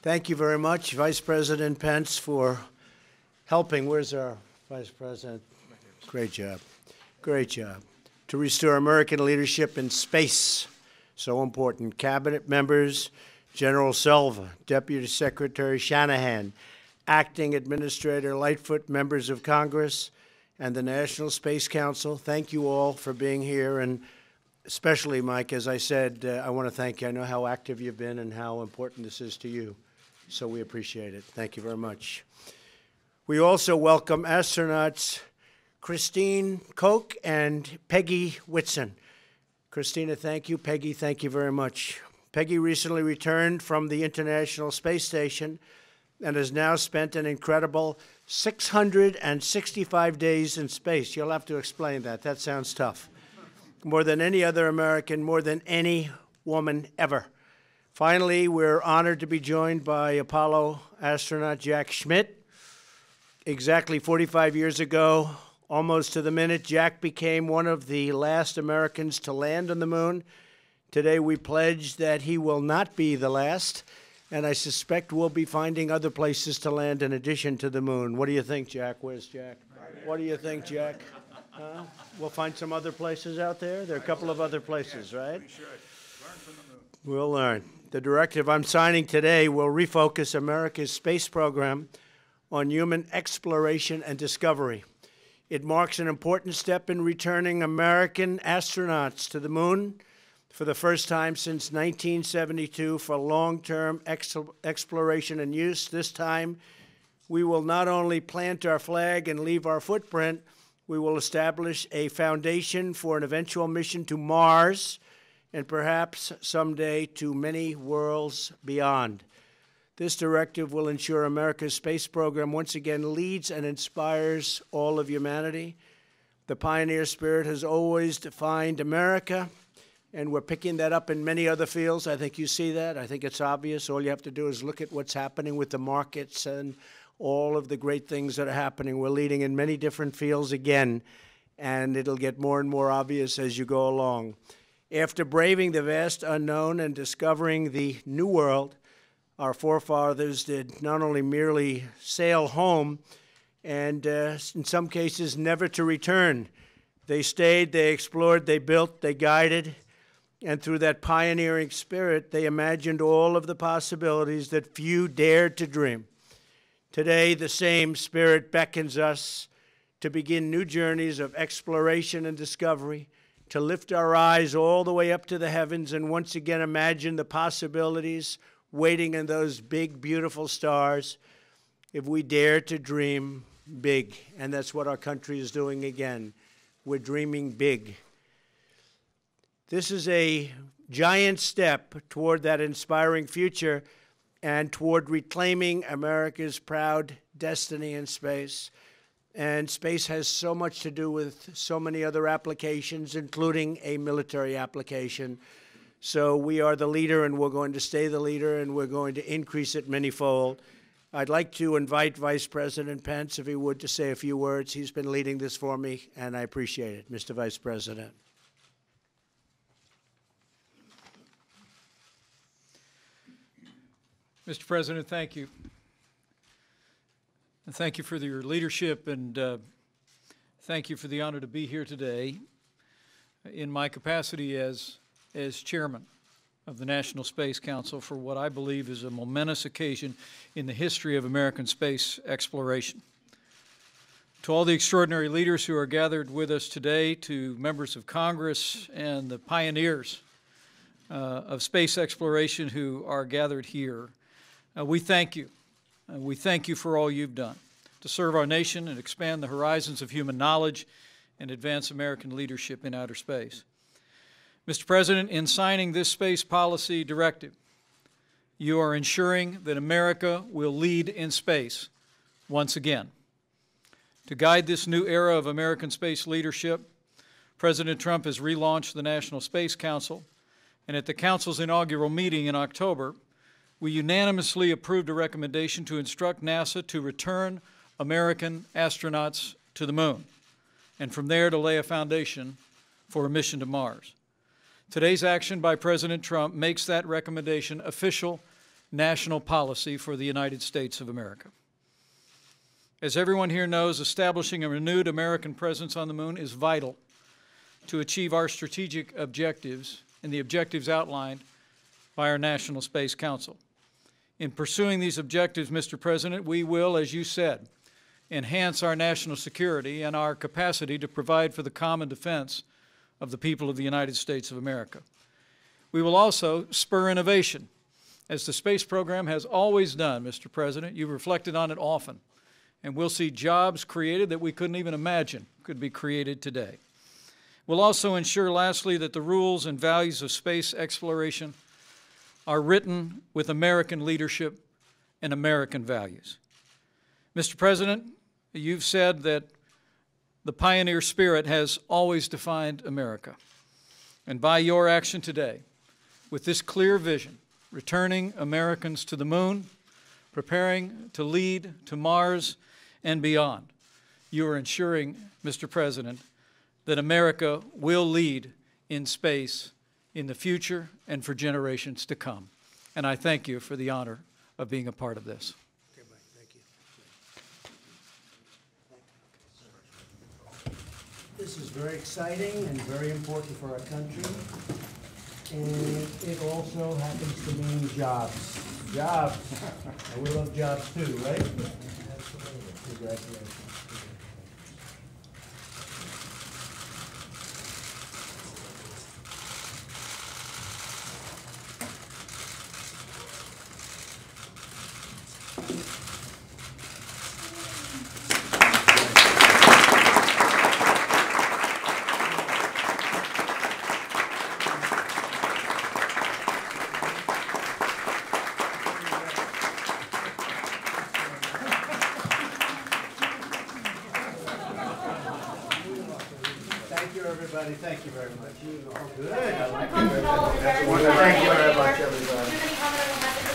Thank you very much, Vice President Pence, for helping. Where's our Vice President? Great job. Great job. To restore American leadership in space. So important. Cabinet members, General Silva, Deputy Secretary Shanahan, Acting Administrator Lightfoot, members of Congress, and the National Space Council. Thank you all for being here, and especially, Mike, as I said, I want to thank you. I know how active you've been and how important this is to you, so we appreciate it. Thank you very much. We also welcome astronauts Christine Koch and Peggy Whitson. Christina, thank you. Peggy, thank you very much. Peggy recently returned from the International Space Station and has now spent an incredible 665 days in space. You'll have to explain that. That sounds tough. More than any other American, more than any woman ever. Finally, we're honored to be joined by Apollo astronaut Jack Schmitt. Exactly 45 years ago, almost to the minute, Jack became one of the last Americans to land on the moon. Today, we pledge that he will not be the last, and I suspect we'll be finding other places to land in addition to the moon. What do you think, Jack? Where's Jack? What do you think, Jack? We'll find some other places out there? There are a couple of other places, right? We should. Learn from the moon. We'll learn. The directive I'm signing today will refocus America's space program on human exploration and discovery. It marks an important step in returning American astronauts to the moon for the first time since 1972 for long-term exploration and use. This time, we will not only plant our flag and leave our footprint, we will establish a foundation for an eventual mission to Mars and perhaps someday to many worlds beyond. This directive will ensure America's space program once again leads and inspires all of humanity. The pioneer spirit has always defined America, and we're picking that up in many other fields. I think you see that. I think it's obvious. All you have to do is look at what's happening with the markets and all of the great things that are happening. We're leading in many different fields again, and it'll get more and more obvious as you go along. After braving the vast unknown and discovering the new world, our forefathers did not only merely sail home and, in some cases, never to return. They stayed, they explored, they built, they guided, and through that pioneering spirit, they imagined all of the possibilities that few dared to dream. Today, the same spirit beckons us to begin new journeys of exploration and discovery, to lift our eyes all the way up to the heavens and once again imagine the possibilities waiting in those big, beautiful stars if we dare to dream big. And that's what our country is doing again. We're dreaming big. This is a giant step toward that inspiring future and toward reclaiming America's proud destiny in space. And space has so much to do with so many other applications, including a military application. So we are the leader, and we're going to stay the leader, and we're going to increase it manyfold. I'd like to invite Vice President Pence, if he would, to say a few words. He's been leading this for me, and I appreciate it. Mr. Vice President. Mr. President, thank you. And thank you for your leadership, and thank you for the honor to be here today in my capacity as chairman of the National Space Council for what I believe is a momentous occasion in the history of American space exploration. To all the extraordinary leaders who are gathered with us today, to members of Congress and the pioneers of space exploration who are gathered here, we thank you. We thank you for all you've done to serve our nation and expand the horizons of human knowledge and advance American leadership in outer space. Mr. President, in signing this space policy directive, you are ensuring that America will lead in space once again. To guide this new era of American space leadership, President Trump has relaunched the National Space Council, and at the Council's inaugural meeting in October, we unanimously approved a recommendation to instruct NASA to return American astronauts to the moon, and from there to lay a foundation for a mission to Mars. Today's action by President Trump makes that recommendation official national policy for the United States of America. As everyone here knows, establishing a renewed American presence on the moon is vital to achieve our strategic objectives and the objectives outlined by our National Space Council. In pursuing these objectives, Mr. President, we will, as you said, enhance our national security and our capacity to provide for the common defense of the people of the United States of America. We will also spur innovation, as the space program has always done, Mr. President. You've reflected on it often. And we'll see jobs created that we couldn't even imagine could be created today. We'll also ensure, lastly, that the rules and values of space exploration are written with American leadership and American values. Mr. President, you've said that the pioneer spirit has always defined America. And by your action today, with this clear vision, returning Americans to the moon, preparing to lead to Mars and beyond, you are ensuring, Mr. President, that America will lead in space in the future and for generations to come. And I thank you for the honor of being a part of this. Okay, Mike, thank you. This is very exciting and very important for our country. And it also happens to mean jobs. Jobs. And we love jobs too, right? Congratulations. Thank you, everybody. Thank you very much. Good. I like it. Thank you very much, everybody.